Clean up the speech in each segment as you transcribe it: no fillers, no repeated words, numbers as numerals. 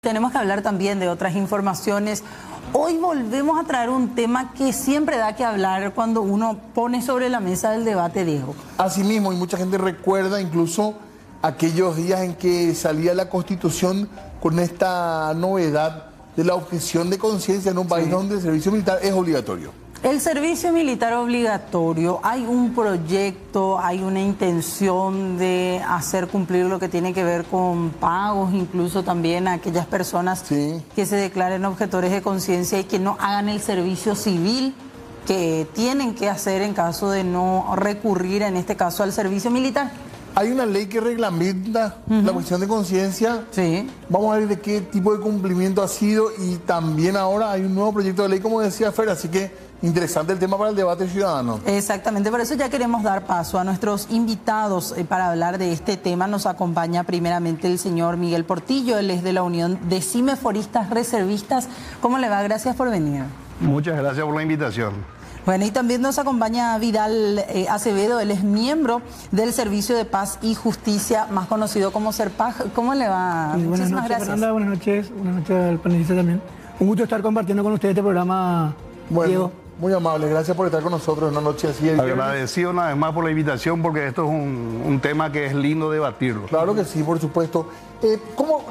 tenemos que hablar también de otras informaciones. Hoy volvemos a traer un tema que siempre da que hablar cuando uno pone sobre la mesa del debate, Diego. Así mismo, y mucha gente recuerda incluso aquellos días en que salía la Constitución con esta novedad de la objeción de conciencia en un país donde el servicio militar es obligatorio. El servicio militar obligatorio, hay un proyecto, hay una intención de hacer cumplir lo que tiene que ver con pagos, incluso también a aquellas personas que se declaren objetores de conciencia y que no hagan el servicio civil que tienen que hacer en caso de no recurrir, en este caso, al servicio militar. Hay una ley que reglamenta la objeción de conciencia. Sí. Vamos a ver de qué tipo de cumplimiento ha sido y también ahora hay un nuevo proyecto de ley, como decía Fer, así que interesante el tema para el debate ciudadano. Exactamente, por eso ya queremos dar paso a nuestros invitados para hablar de este tema. Nos acompaña primeramente el señor Miguel Portillo, él es de la Unión de Cimeforistas Reservistas. ¿Cómo le va? Gracias por venir. Muchas gracias por la invitación. Bueno, y también nos acompaña Vidal Acevedo, él es miembro del Servicio de Paz y Justicia, más conocido como SERPAJ. ¿Cómo le va? Sí, buenas noches, gracias. Fernanda, buenas noches al panelista también. Un gusto estar compartiendo con ustedes este programa, Diego. Muy amable, gracias por estar con nosotros en una noche así. Agradecido una vez más por la invitación porque esto es un tema que es lindo debatirlo. Claro que sí, por supuesto.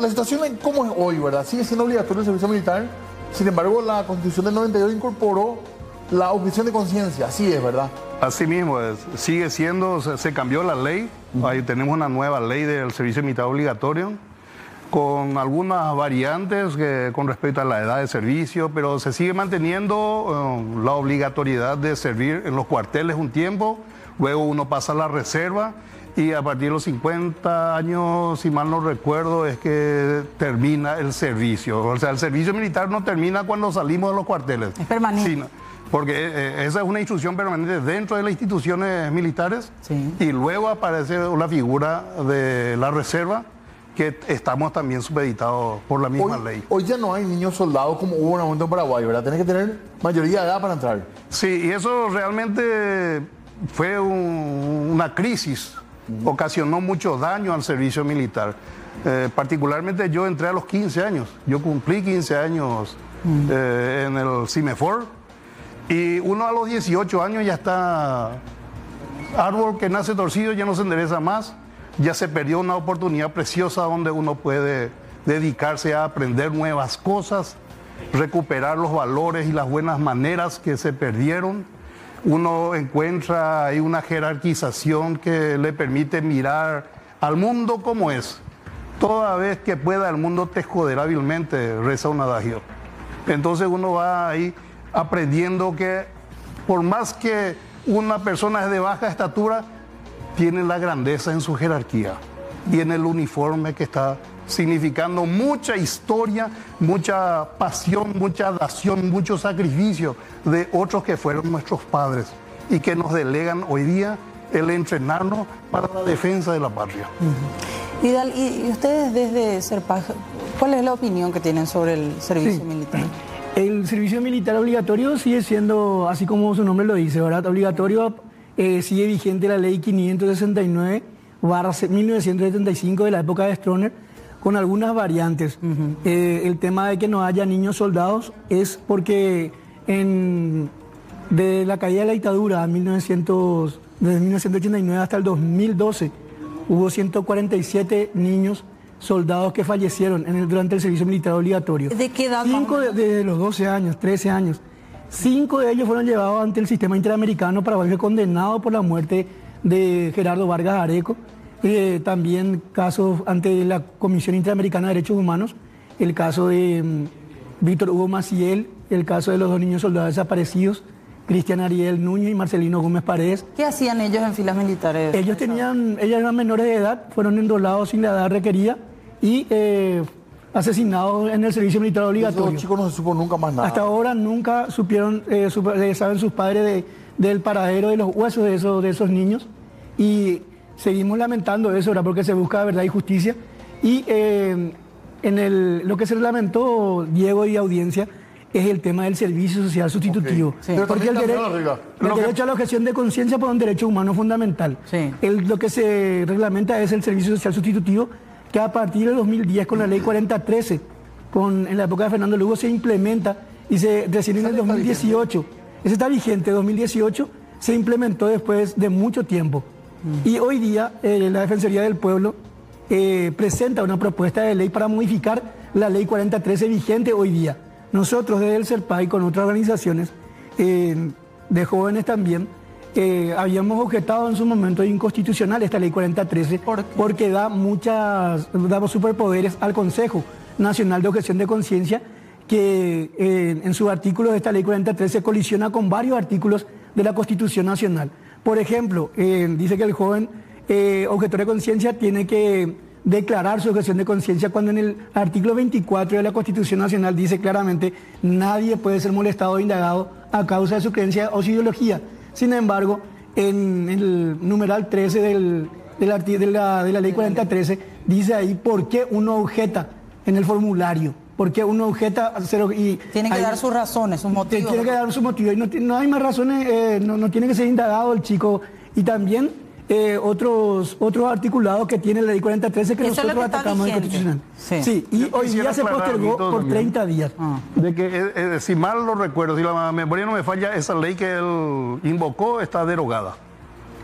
La situación cómo es hoy, ¿verdad? Sigue siendo obligatorio el servicio militar, sin embargo la Constitución del 92 incorporó la objeción de conciencia, así es, ¿verdad? Así mismo, sigue siendo, se cambió la ley, ahí tenemos una nueva ley del servicio militar obligatorio, con algunas variantes con respecto a la edad de servicio, pero se sigue manteniendo la obligatoriedad de servir en los cuarteles un tiempo, luego uno pasa a la reserva y a partir de los 50 años, si mal no recuerdo, es que termina el servicio. O sea, el servicio militar no termina cuando salimos de los cuarteles. Es permanente. Sí, porque esa es una instrucción permanente dentro de las instituciones militares y luego aparece la figura de la reserva, que estamos también supeditados por la misma ley. Hoy ya no hay niños soldados como hubo en un momento en Paraguay, ¿verdad? Tenés que tener mayoría de edad para entrar. Sí, y eso realmente fue una crisis, ocasionó mucho daño al servicio militar. Particularmente yo entré a los 15 años, yo cumplí 15 años en el CIMEFOR, y uno a los 18 años ya está, árbol que nace torcido ya no se endereza más, ya se perdió una oportunidad preciosa donde uno puede dedicarse a aprender nuevas cosas, recuperar los valores y las buenas maneras que se perdieron. Uno encuentra ahí una jerarquización que le permite mirar al mundo como es. Toda vez que pueda el mundo te joderá hábilmente, reza un adagio. Entonces uno va ahí aprendiendo que por más que una persona es de baja estatura, tiene la grandeza en su jerarquía y en el uniforme que está significando mucha historia, mucha pasión, mucha dación, mucho sacrificio de otros que fueron nuestros padres y que nos delegan hoy día el entrenarnos para la defensa de la patria. Vidal, y ustedes desde SERPAJ, ¿cuál es la opinión que tienen sobre el servicio militar? El servicio militar obligatorio sigue siendo, así como su nombre lo dice, ¿verdad? Obligatorio, sigue vigente la ley 569/1975 de la época de Stroessner, con algunas variantes. El tema de que no haya niños soldados es porque de la caída de la dictadura desde 1989 hasta el 2012 hubo 147 niños soldados que fallecieron durante el servicio militar obligatorio. ¿De qué edad? 5 de los 12 años, 13 años. 5 de ellos fueron llevados ante el sistema interamericano para ser condenados por la muerte de Gerardo Vargas Areco. También casos ante la Comisión Interamericana de Derechos Humanos, el caso de Víctor Hugo Maciel, el caso de los 2 niños soldados desaparecidos, Cristian Ariel Núñez y Marcelino Gómez Paredes. ¿Qué hacían ellos en filas militares? Ellos eran menores de edad, fueron enrolados sin la edad requerida y asesinados en el servicio militar obligatorio. Los chicos no se supo nunca más nada. Hasta ahora nunca supieron, saben sus padres del paradero de los huesos de esos niños, y seguimos lamentando eso, ¿verdad? Porque se busca verdad y justicia. Y lo que se lamentó, Diego y audiencia, es el tema del servicio social sustitutivo. Sí. Porque el derecho a la objeción de conciencia por un derecho humano fundamental. Sí. Lo que se reglamenta es el servicio social sustitutivo, que a partir de 2010 con la ley 4013 en la época de Fernando Lugo se implementa y recién en el 2018. Ese está vigente, 2018 se implementó después de mucho tiempo. Y hoy día la Defensoría del Pueblo presenta una propuesta de ley para modificar la ley 4013 vigente hoy día. Nosotros desde el CERPAI con otras organizaciones de jóvenes también habíamos objetado en su momento inconstitucional esta ley 4013 porque da superpoderes al Consejo Nacional de Objeción de Conciencia que en sus artículos de esta ley 4013 colisiona con varios artículos de la Constitución Nacional. Por ejemplo, dice que el joven objetor de conciencia tiene que declarar su objeción de conciencia cuando en el artículo 24 de la Constitución Nacional dice claramente nadie puede ser molestado o indagado a causa de su creencia o su ideología. Sin embargo, en el numeral 13 de la ley 4013 dice ahí por qué uno objeta en el formulario. Porque uno objeta y tiene que dar sus razones, sus motivos. Tiene que dar sus motivos y no hay más razones, no tiene que ser indagado el chico. Y también otros articulados que tiene la ley 4013 que nosotros atacamos en el Constitucional. Sí, y hoy día se postergó por 30 días. De que, si mal lo recuerdo, si la memoria no me falla, esa ley que él invocó está derogada.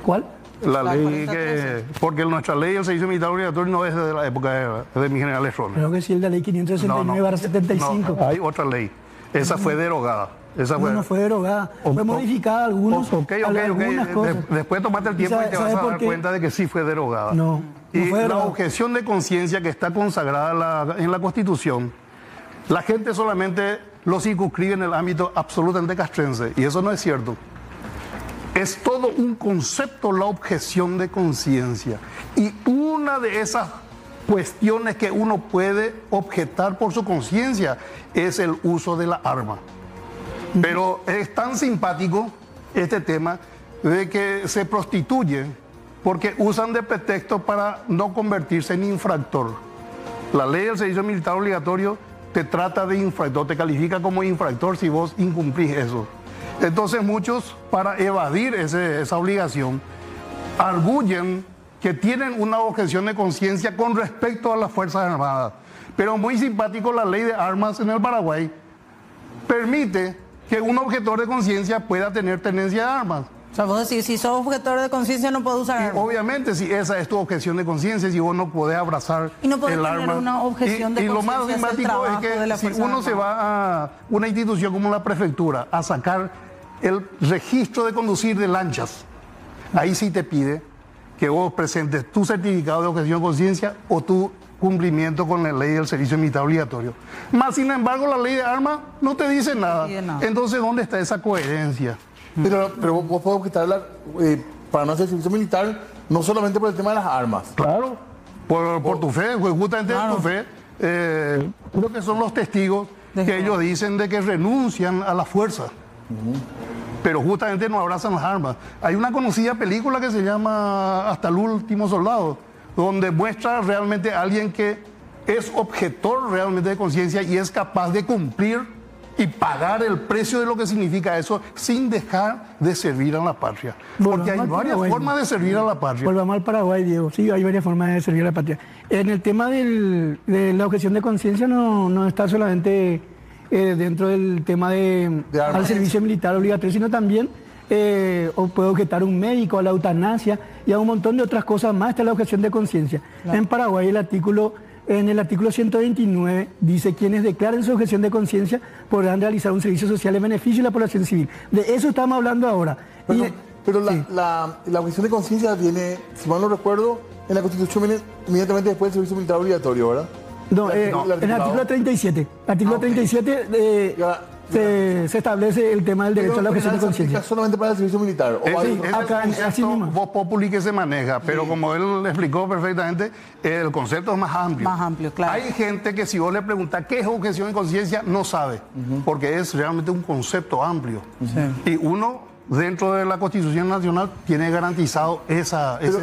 ¿Cuál? La ley que... Porque nuestra ley del servicio militar obligatorio no es de la época de mi general Errón. Creo que sí, es la ley 569/75. No, hay otra ley. Esa fue derogada. No fue derogada. Fue modificada algunas cosas. Después tomaste el tiempo y te vas a dar cuenta de que sí fue derogada. No y fue derogada. La objeción de conciencia que está consagrada en la Constitución, la gente solamente lo circunscribe en el ámbito absolutamente castrense. Y eso no es cierto. Es todo un concepto la objeción de conciencia. Y una de esas cuestiones que uno puede objetar por su conciencia es el uso de la arma. Pero es tan simpático este tema de que se prostituyen porque usan de pretexto para no convertirse en infractor. La ley del servicio militar obligatorio te trata de infractor, te califica como infractor si vos incumplís eso. Entonces muchos, para evadir esa obligación, arguyen que tienen una objeción de conciencia con respecto a las Fuerzas Armadas. Pero muy simpático, la ley de armas en el Paraguay permite que un objetor de conciencia pueda tener tenencia de armas. O sea, vos decís, si sos objetor de conciencia no podés usar armas. Obviamente, si esa es tu objeción de conciencia, si vos no podés abrazar y no podés el tener arma. una objeción de conciencia. Y lo más simpático es que si uno se va a una institución como la prefectura a sacar el registro de conducir de lanchas, ahí sí te pide que vos presentes tu certificado de objeción de conciencia o tu cumplimiento con la ley del servicio militar obligatorio. Más sin embargo, la ley de armas no te dice nada. Entonces, ¿dónde está esa coherencia? Pero vos podés objetar para no hacer servicio militar, no solamente por el tema de las armas. Claro, por tu fe, justamente tu fe. Creo que son los testigos que ellos dicen de que renuncian a la fuerza. Pero justamente no abrazan las armas. Hay una conocida película que se llama Hasta el último soldado, donde muestra realmente a alguien que es objetor realmente de conciencia y es capaz de cumplir y pagar el precio de lo que significa eso sin dejar de servir a la patria. Porque hay varias formas de servir a la patria. Volvamos al Paraguay, Diego. Sí, hay varias formas de servir a la patria. En el tema de la objeción de conciencia no está solamente dentro del tema al servicio militar obligatorio, sino también puede objetar un médico, a la eutanasia y a un montón de otras cosas más. Está la objeción de conciencia. Claro. En Paraguay en el artículo 129 dice quienes declaren su objeción de conciencia podrán realizar un servicio social en beneficio de la población civil. De eso estamos hablando ahora. Pero la objeción de conciencia viene, si mal no recuerdo, en la Constitución viene inmediatamente después del servicio militar obligatorio, ¿verdad? No, en el artículo 37. Artículo 37 se establece el tema del derecho a la objeción de conciencia. ¿Solamente para el servicio militar? Acá así mismo. Voz populi que se maneja, pero como él explicó perfectamente, el concepto es más amplio. Más amplio, claro. Hay gente que si vos le preguntas qué es objeción de conciencia, no sabe, porque es realmente un concepto amplio. Y uno, dentro de la Constitución Nacional, tiene garantizado ese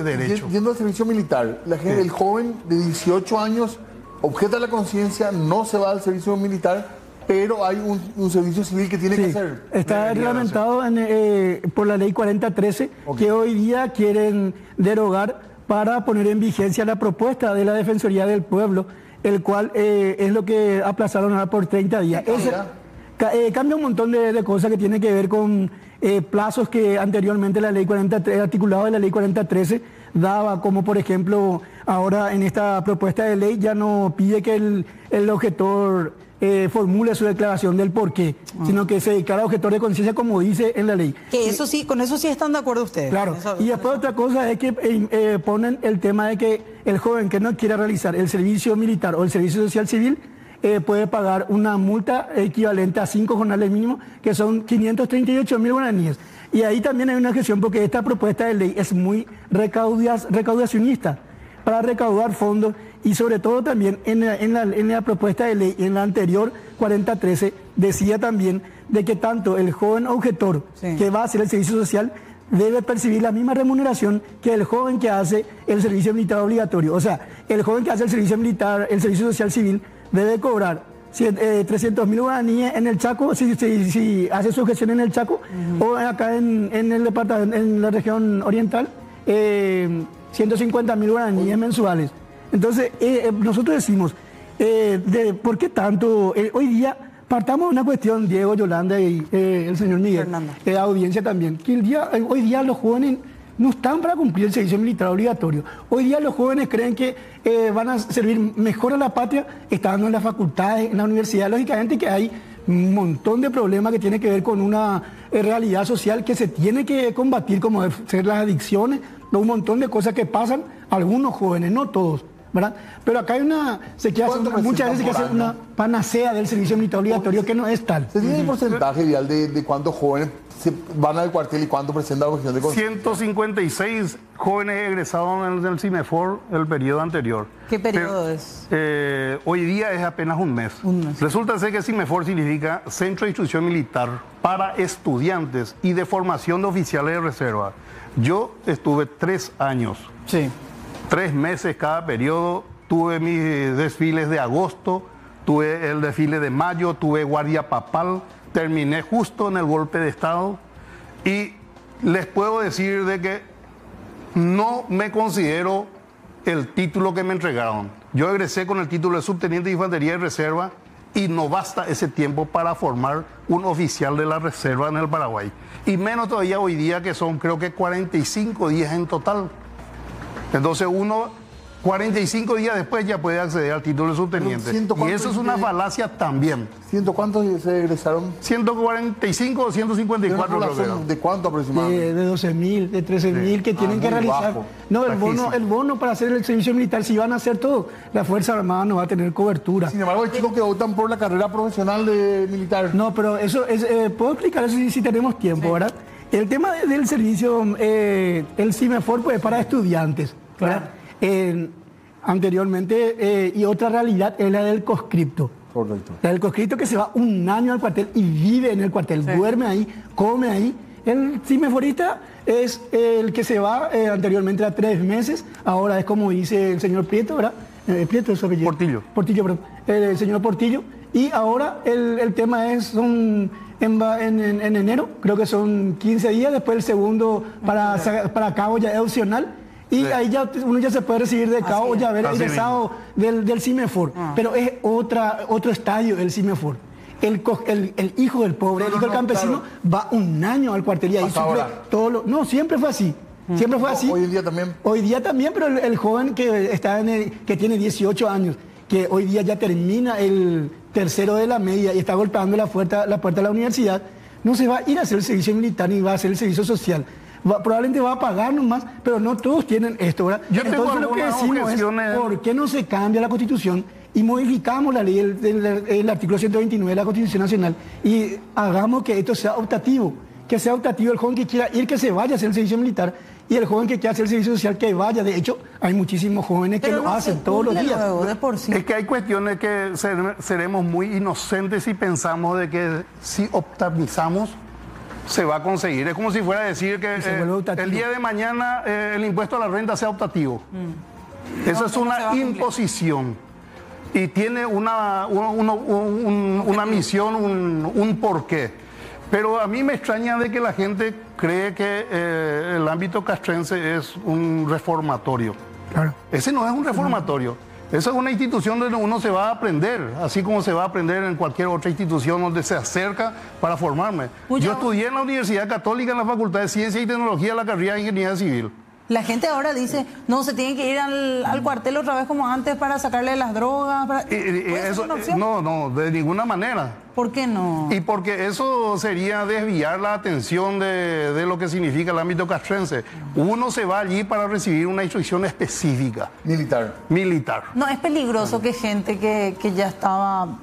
derecho. Yendo al servicio militar, el joven de 18 años objeta la conciencia, no se va al servicio militar, pero hay un servicio civil que tiene que hacer. Está reglamentado por la ley 4013, que hoy día quieren derogar para poner en vigencia la propuesta de la Defensoría del Pueblo el cual es lo que aplazaron ahora por 30 días. Cambia un montón de cosas que tienen que ver con plazos que anteriormente la ley 40, articulado de la ley 4013 daba, como por ejemplo ahora en esta propuesta de ley ya no pide que el objetor formule su declaración del porqué, sino que se declara objetor de conciencia como dice en la ley. Que eso sí, con eso sí están de acuerdo ustedes. Claro, y después otra cosa es que ponen el tema de que el joven que no quiera realizar el servicio militar o el servicio social civil puede pagar una multa equivalente a 5 jornales mínimos, que son 538.000 guaraníes. Y ahí también hay una objeción porque esta propuesta de ley es muy recaudacionista para recaudar fondos, y sobre todo también en la propuesta de ley, en la anterior 4013, decía también de que tanto el joven objetor que va a hacer el servicio social debe percibir la misma remuneración que el joven que hace el servicio militar obligatorio. O sea, el joven que hace el servicio militar, el servicio social civil, debe cobrar 300.000 guaraníes en el Chaco, si hace su gestión en el Chaco, o acá en el departamento, en la región oriental, 150.000 guaraníes mensuales. Entonces, nosotros decimos, ¿por qué tanto? Hoy día, partamos de una cuestión, Diego, Yolanda y el señor Miguel, audiencia también, que hoy día los jóvenes no están para cumplir el servicio militar obligatorio. Hoy día los jóvenes creen que van a servir mejor a la patria estando en las facultades, en la universidad. Lógicamente que hay un montón de problemas que tienen que ver con una realidad social que se tiene que combatir, como ser las adicciones, un montón de cosas que pasan algunos jóvenes, no todos, ¿verdad? Pero acá hay muchas veces que hace una panacea del servicio militar obligatorio que no es tal. ¿Se tiene el porcentaje ideal de cuántos jóvenes se van al cuartel y cuánto presentan objeción de conciencia? 156 jóvenes egresados en el CIMEFOR el periodo anterior. ¿Qué periodo es? Hoy día es apenas un mes. Resulta ser que CIMEFOR significa Centro de Instrucción Militar para Estudiantes y de Formación de Oficiales de Reserva. Yo estuve 3 años. Sí. 3 meses cada periodo. Tuve mis desfiles de agosto, tuve el desfile de mayo, tuve guardia papal. Terminé justo en el golpe de Estado y les puedo decir de que no me considero el título que me entregaron. Yo egresé con el título de subteniente de infantería de reserva y no basta ese tiempo para formar un oficial de la reserva en el Paraguay. Y menos todavía hoy día, que son creo que 45 días en total. Entonces uno 45 días después ya puede acceder al título de subteniente. Y eso es una falacia también. ¿Cuántos se egresaron? 145 o 154 creo que era. ¿De cuánto aproximadamente? De 12.000, de 13.000 que tienen que realizar. Bajo. No, el bono para hacer el servicio militar, si van a hacer todo, la Fuerza Armada no va a tener cobertura. Sin embargo, hay chicos que votan por la carrera profesional de militar. No, pero eso es, puedo explicar eso si tenemos tiempo, ¿verdad? El tema del servicio, el CIMEFOR, pues para estudiantes, ¿verdad? Anteriormente, y otra realidad es la del conscripto. Correcto. La del conscripto que se va un año al cuartel y vive en el cuartel, duerme ahí, come ahí. El CIMEFORista es el que se va anteriormente a 3 meses, ahora es como dice el señor Prieto, ¿verdad? Prieto es su apellido. Portillo, perdón. El señor Portillo. Y ahora el tema es, en enero, creo que son 15 días, después el segundo para cabo ya es opcional. Y ahí ya uno ya se puede recibir de cabo, ya haber egresado del CIMEFOR. Pero es otro estadio el CIMEFOR. El hijo del pobre, el hijo del campesino, va un año al cuartel y ahí sufre todo lo... No, siempre fue así. Siempre fue así. Hoy en día también. Hoy día también, pero el joven que tiene 18 años, que hoy día ya termina el tercero de la media y está golpeando la puerta de la universidad, no se va a ir a hacer el servicio militar ni va a hacer el servicio social. Probablemente va a pagar nomás, pero no todos tienen esto, ¿verdad? Entonces lo que decimos es, ¿por qué no se cambia la Constitución y modificamos la ley, el artículo 129 de la Constitución Nacional y hagamos que esto sea optativo? Que sea optativo, el joven que quiera ir, que se vaya a hacer el servicio militar, y el joven que quiera hacer el servicio social, que vaya. De hecho, hay muchísimos jóvenes que lo hacen todos los días. Es que hay cuestiones que seremos muy inocentes si pensamos de que si optimizamos se va a conseguir. Es como si fuera a decir que el día de mañana el impuesto a la renta sea optativo. Eso es una imposición y tiene una misión, un porqué. Pero a mí me extraña de que la gente cree que el ámbito castrense es un reformatorio. Claro. Ese no es un reformatorio. Esa es una institución donde uno se va a aprender, así como se va a aprender en cualquier otra institución donde se acerca para formarme. Yo estudié en la Universidad Católica en la Facultad de Ciencia y Tecnología, la carrera de Ingeniería Civil. La gente ahora dice, no, se tiene que ir al cuartel otra vez como antes para sacarle las drogas. ¿Puede ser una opción? No, de ninguna manera. ¿Por qué no? Y porque eso sería desviar la atención de lo que significa el ámbito castrense. Uno se va allí para recibir una instrucción específica. Militar. No, es peligroso que gente que ya estaba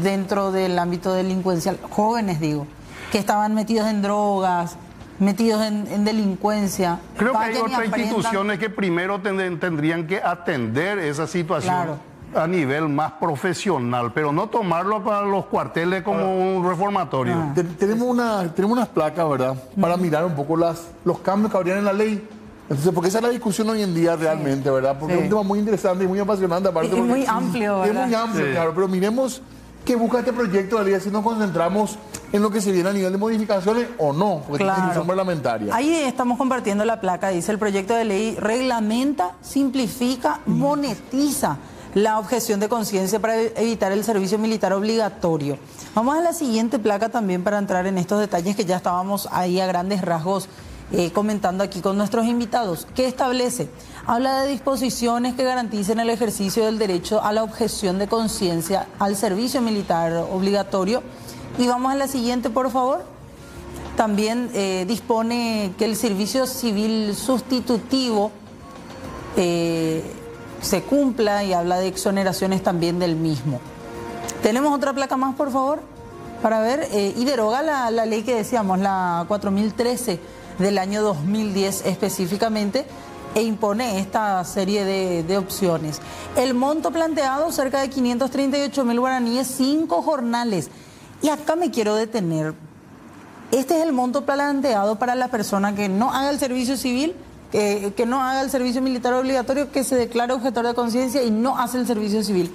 dentro del ámbito delincuencial, jóvenes digo, que estaban metidos en drogas, metidos en delincuencia. Creo que hay otras instituciones que primero tendrían que atender esa situación. Claro. A nivel más profesional, pero no tomarlo para los cuarteles como un reformatorio. Tenemos unas placas, ¿verdad? Para mirar un poco los cambios que habrían en la ley. Entonces, porque esa es la discusión hoy en día realmente, ¿verdad? Porque es un tema muy interesante y muy apasionante. Aparte y muy amplio, ¿verdad? Es muy amplio, claro. Pero miremos qué busca este proyecto de ley, si nos concentramos en lo que se viene a nivel de modificaciones o no, porque tiene discusión parlamentaria. Ahí estamos compartiendo la placa, dice el proyecto de ley reglamenta, simplifica, monetiza la objeción de conciencia para evitar el servicio militar obligatorio. Vamos a la siguiente placa también para entrar en estos detalles que ya estábamos ahí a grandes rasgos comentando aquí con nuestros invitados. ¿Qué establece? Habla de disposiciones que garanticen el ejercicio del derecho a la objeción de conciencia al servicio militar obligatorio. Y vamos a la siguiente, por favor. También dispone que el servicio civil sustitutivo se cumpla y habla de exoneraciones también del mismo. ¿Tenemos otra placa más, por favor? Para ver, y deroga la ley que decíamos, la 4013 del año 2010 específicamente, e impone esta serie de opciones. El monto planteado, cerca de 538.000 guaraníes, 5 jornales. Y acá me quiero detener. Este es el monto planteado para la persona que no haga el servicio civil, que no haga el servicio militar obligatorio, que se declare objetor de conciencia y no hace el servicio civil.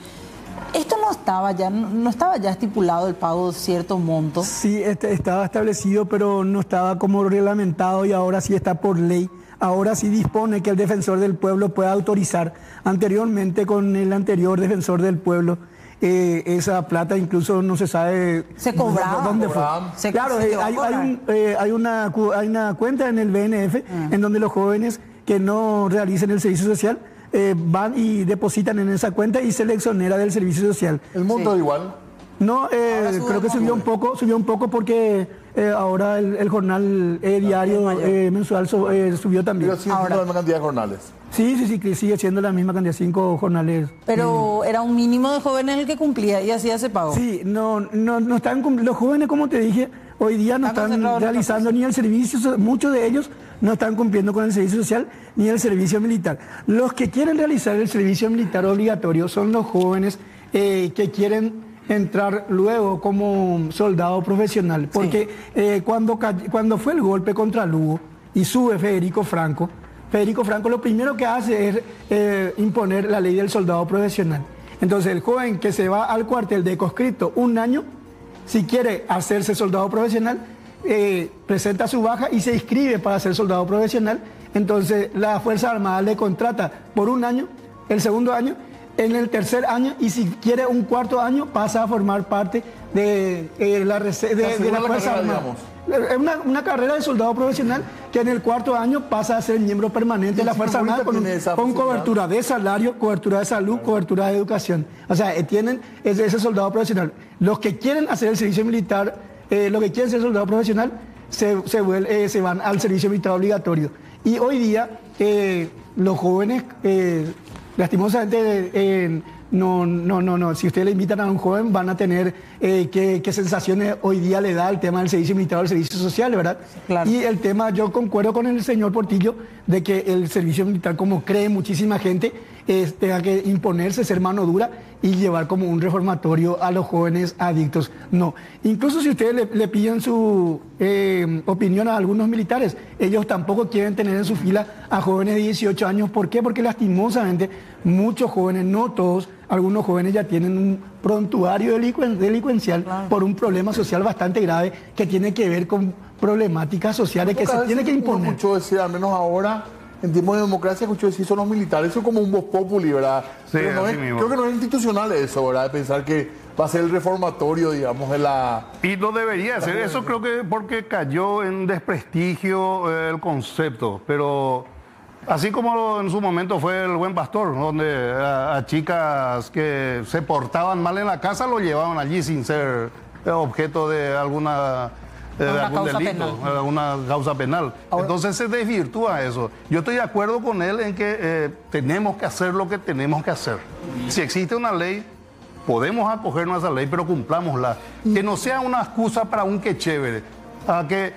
¿Esto no estaba ya estipulado el pago de cierto monto? Sí, estaba establecido, pero no estaba como reglamentado y ahora sí está por ley. Ahora sí dispone que el defensor del pueblo pueda autorizar. Anteriormente, con el anterior defensor del pueblo, esa plata incluso no se sabe dónde fue. Claro, hay una cuenta en el BNF en donde los jóvenes que no realicen el servicio social van y depositan en esa cuenta y se le exonera del servicio social. ¿El monto es igual? No, creo que subió un poco porque ahora el jornal diario mensual subió también. Pero sigue siendo la misma cantidad de jornales. Sí, sigue siendo la misma cantidad, 5 jornales. Pero era un mínimo de jóvenes el que cumplía y hacía ese pago. Sí, no están los jóvenes, como te dije, hoy día no están realizando ni el servicio, muchos de ellos no están cumpliendo con el servicio social ni el servicio militar. Los que quieren realizar el servicio militar obligatorio son los jóvenes que quieren entrar luego como soldado profesional, porque cuando fue el golpe contra Lugo y sube Federico Franco lo primero que hace es imponer la ley del soldado profesional. Entonces el joven que se va al cuartel de conscripto un año, si quiere hacerse soldado profesional, presenta su baja y se inscribe para ser soldado profesional. Entonces la Fuerza Armada le contrata por un año, el segundo año, en el tercer año, y si quiere un cuarto año pasa a formar parte de la Fuerza Armada. Es una carrera de soldado profesional que en el cuarto año pasa a ser miembro permanente de la Fuerza Armada con cobertura de salario, cobertura de salud, cobertura de educación. O sea, tienen ese soldado profesional. Los que quieren hacer el servicio militar, los que quieren ser soldado profesional, se van al servicio militar obligatorio. Y hoy día los jóvenes, lastimosamente, no. Si ustedes le invitan a un joven, van a tener qué sensaciones hoy día le da el tema del servicio militar o el servicio social, ¿verdad? Claro. Y el tema, yo concuerdo con el señor Portillo de que el servicio militar, como cree muchísima gente, tenga que imponerse, ser mano dura y llevar como un reformatorio a los jóvenes adictos. No. Incluso si ustedes le piden su opinión a algunos militares, ellos tampoco quieren tener en su fila a jóvenes de 18 años. ¿Por qué? Porque lastimosamente muchos jóvenes, no todos, algunos jóvenes ya tienen un prontuario delincuencial por un problema social bastante grave que tiene que ver con problemáticas sociales que se tiene que imponer. Mucho decir, al menos ahora, en tiempos de democracia, escucho decir son los militares, eso es como un voz populi, ¿verdad? Sí, Pero así mismo. creo que no es institucional eso, ¿verdad? De pensar que va a ser el reformatorio, digamos, de la... Y no debería ser, eso creo que porque cayó en desprestigio el concepto, pero así como en su momento fue el Buen Pastor, donde a chicas que se portaban mal en la casa lo llevaban allí sin ser objeto de alguna... de algún delito, alguna causa penal. Ahora, entonces se desvirtúa eso. Yo estoy de acuerdo con él en que tenemos que hacer lo que tenemos que hacer. Si existe una ley, podemos acogernos a esa ley, pero cumplámosla. Que no sea una excusa para un que chévere, a que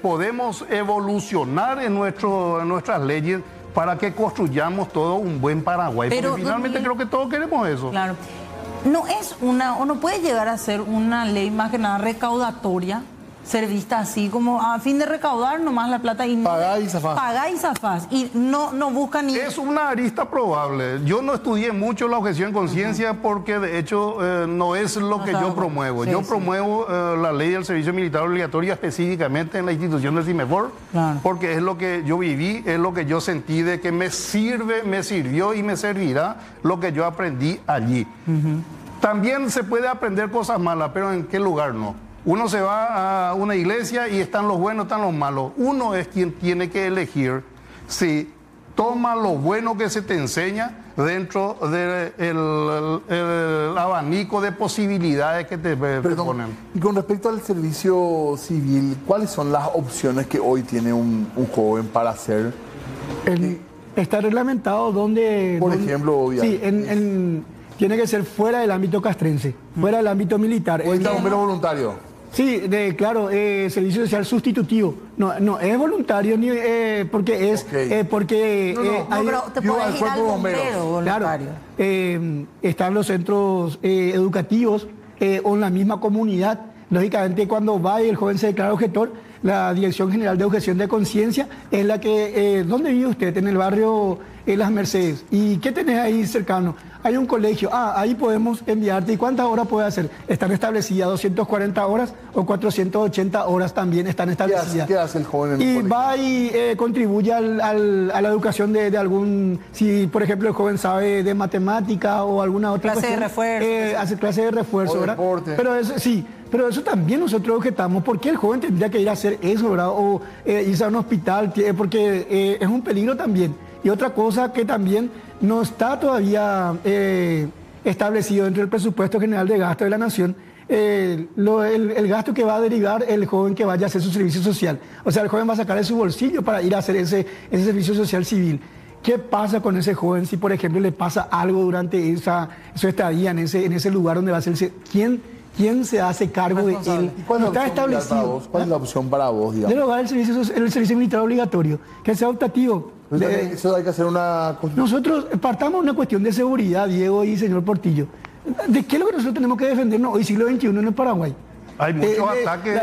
podemos evolucionar en nuestras leyes para que construyamos todo un buen Paraguay. Pero, porque finalmente creo que todos queremos eso. Claro. No es o no puede llegar a ser una ley más que nada recaudatoria, ser vista así como a fin de recaudar nomás la plata y no, Pagá y zafás. Pagá y zafás. Y no buscan ni... Es una arista probable. Yo no estudié mucho la objeción de conciencia porque de hecho no es lo que yo promuevo. Sí, yo sí. promuevo la ley del servicio militar obligatorio específicamente en la institución del CIMEFOR, Claro. porque es lo que yo viví, es lo que yo sentí de que me sirvió y me servirá lo que yo aprendí allí. También se puede aprender cosas malas, pero ¿en qué lugar no? Uno se va a una iglesia y están los buenos, están los malos. Uno es quien tiene que elegir si toma lo bueno que se te enseña dentro del abanico de posibilidades que te ponen. Y con respecto al servicio civil, ¿cuáles son las opciones que hoy tiene un joven para hacer? Está reglamentado donde... Por ejemplo, sí, tiene que ser fuera del ámbito castrense, fuera del ámbito militar. ¿O está bombero voluntario? Sí, claro, servicio social sustitutivo. No es voluntario ni porque es Ok. porque pero te yo puedes al ir cuerpo al de bomberos. bombero claro, voluntario. están los centros educativos o en la misma comunidad. Lógicamente, cuando va y el joven se declara objetor, la Dirección General de Objeción de Conciencia es la que... ¿Dónde vive usted? En el barrio Las Mercedes. ¿Y qué tenés ahí cercano? Hay un colegio. Ahí podemos enviarte. ¿Y cuántas horas puede hacer? Están establecidas 240 horas o 480 horas también están establecidas. ¿Qué hace el joven en el Y colegio? va y contribuye a la educación de algún... Si, por ejemplo, el joven sabe de matemática o alguna otra Clase de cuestión, refuerzo. hace clase de refuerzo, O ¿verdad? deporte. Pero eso, sí, pero eso también nosotros objetamos. ¿Por qué el joven tendría que ir a hacer eso, verdad? O irse a un hospital, porque es un peligro también. Y otra cosa que también no está todavía establecido dentro del presupuesto general de gasto de la Nación, el gasto que va a derivar el joven que vaya a hacer su servicio social. O sea, el joven va a sacar de su bolsillo para ir a hacer ese servicio social civil. ¿Qué pasa con ese joven si, por ejemplo, le pasa algo durante su estadía en ese lugar donde va a hacerse? ¿Quién se hace cargo de él? ¿Y cuál es No la está opción para establecido. vos? ¿Cuál es la opción para vos, digamos? Derogar el servicio militar obligatorio, que sea optativo. Eso hay que hacer una... Nosotros partamos de una cuestión de seguridad, Diego y señor Portillo. ¿De qué es lo que nosotros tenemos que defendernos hoy, siglo XXI, en el Paraguay? Hay muchos ataques.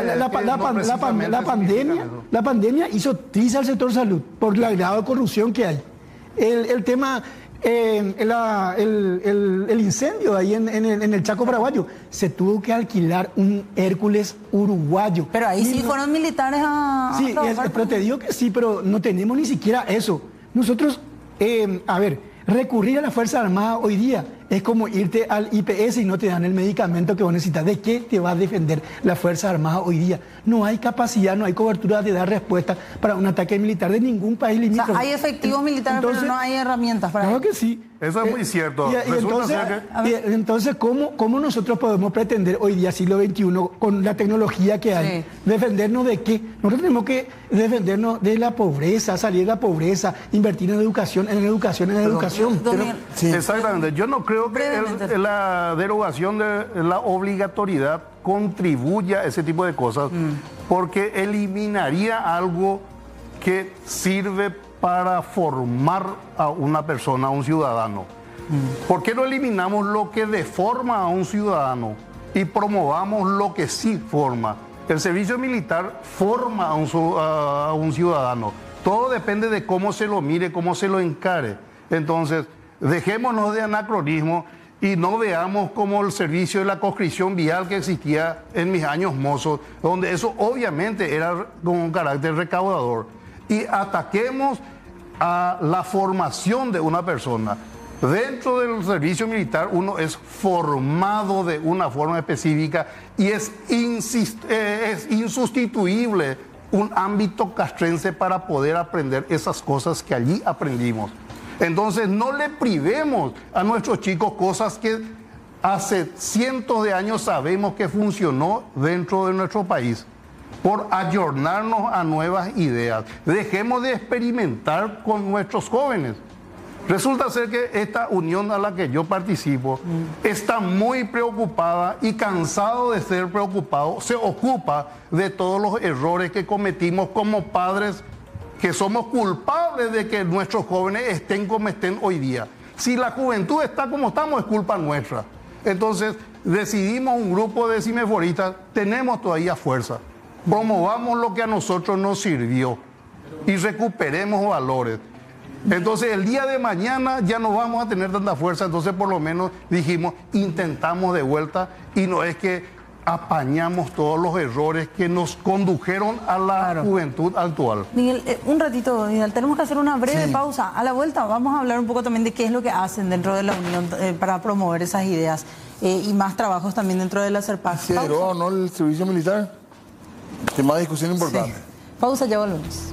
La pandemia hizo triste al sector salud por el grado de corrupción que hay. El tema, el incendio ahí en el Chaco paraguayo, se tuvo que alquilar un Hércules uruguayo. Pero ahí sí no- fueron militares a Sí, trabajar. pero te digo que sí, pero no tenemos ni siquiera eso. Nosotros, recurrir a la Fuerza Armada hoy día es como irte al IPS y no te dan el medicamento que vos necesitas. ¿De qué te va a defender la Fuerza Armada hoy día? No hay capacidad, no hay cobertura de dar respuesta para un ataque militar de ningún país O limítrofe. sea, hay efectivos militares, Entonces, pero no hay herramientas para Claro ello. que sí. Eso es muy cierto. Y Resulta entonces, ser entonces ¿cómo nosotros podemos pretender hoy día, siglo XXI, con la tecnología que hay, Sí. defendernos de qué? Nosotros tenemos que defendernos de la pobreza, salir de la pobreza, invertir en educación. Don Miguel, Sí. Exactamente. Yo no creo que Brevemente. la derogación de la obligatoriedad contribuya a ese tipo de cosas, porque eliminaría algo que sirve para formar a una persona, a un ciudadano. ¿Por qué no eliminamos lo que deforma a un ciudadano y promovamos lo que sí forma? El servicio militar forma a un ciudadano. Todo depende de cómo se lo mire, cómo se lo encare. Entonces, dejémonos de anacronismo y no veamos como el servicio de la conscripción vial que existía en mis años mozos, donde eso obviamente era con un carácter recaudador. Y ataquemos a la formación de una persona. Dentro del servicio militar uno es formado de una forma específica y es insustituible un ámbito castrense para poder aprender esas cosas que allí aprendimos. Entonces no le privemos a nuestros chicos cosas que hace cientos de años sabemos que funcionó dentro de nuestro país, por ayornarnos a nuevas ideas. Dejemos de experimentar con nuestros jóvenes. Resulta ser que esta unión a la que yo participo está muy preocupada y cansado de ser preocupado, se ocupa de todos los errores que cometimos como padres, que somos culpables de que nuestros jóvenes estén como estén hoy día. Si la juventud está como estamos, es culpa nuestra. Entonces decidimos un grupo de cimeforistas, tenemos todavía fuerza, promovamos lo que a nosotros nos sirvió y recuperemos valores. Entonces el día de mañana ya no vamos a tener tanta fuerza, entonces por lo menos dijimos, intentamos de vuelta y no es que apañamos todos los errores que nos condujeron a la juventud actual. Miguel, un ratito, Miguel, tenemos que hacer una breve pausa. A la vuelta vamos a hablar un poco también de qué es lo que hacen dentro de la Unión para promover esas ideas y más trabajos también dentro de la CERPAC. ¿Se derogó o no el servicio militar? Tema de discusión importante. Pausa, ya volvemos.